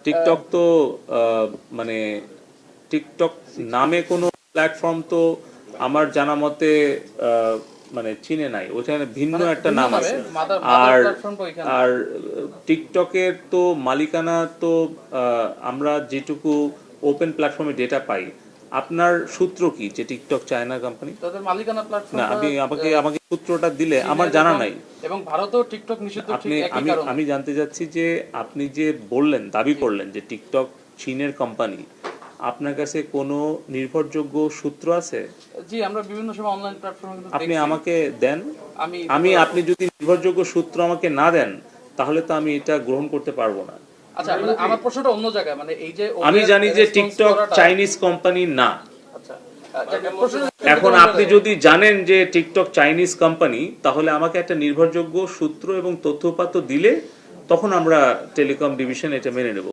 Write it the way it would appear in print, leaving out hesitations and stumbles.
TikTok তো মানে TikTok নামে কোনো প্ল্যাটফর্ম তো আমার জানা মতে মানে চিনে নাই, ওখানে ভিন্ন একটা নাম আছে। আর আর টিকটকের তো মালিকানা তো আমরা যেটুকু ওপেন প্ল্যাটফর্মে ডেটা পাই, আপনার সূত্র কি যে টিকটক চায়না কোম্পানি? তাদের মালিকানা প্ল্যাটফর্ম না, আপনি আমাকে সূত্রটা দিলে আমার জানা নাই। এবং ভারতেও টিকটক নিষিদ্ধ ঠিক একই আমি কারণে। আমি জানতে চাচ্ছি যে আপনি যে বললেন, দাবি করলেন যে টিকটক চীনের কোম্পানি, আপনার কাছে কোনো নির্ভরযোগ্য সূত্র আছে? জি, আমরা বিভিন্ন সময় অনলাইন প্ল্যাটফর্মে কিন্তু আপনি দেখছি। আমাকে দেন। আমি আপনি যদি নির্ভরযোগ্য সূত্র আমাকে না দেন, তাহলে তো আমি এটা গ্রহণ করতে পারবো না। আচ্ছা, মানে আমার প্রশ্নটা অন্য জায়গায়, মানে এই যে আমি জানি যে response টিকটক করাটা- চাইনিজ কোম্পানি না। আচ্ছা, প্রশ্নটা এখন আপনি যদি জানেন যে টিকটক চাইনিজ কোম্পানি, তাহলে আমাকে একটা নির্ভরযোগ্য সূত্র এবং তথ্য উপাত্ত দিলে তখন আমরা টেলিকম ডিভিশন এটা মেনে নেব।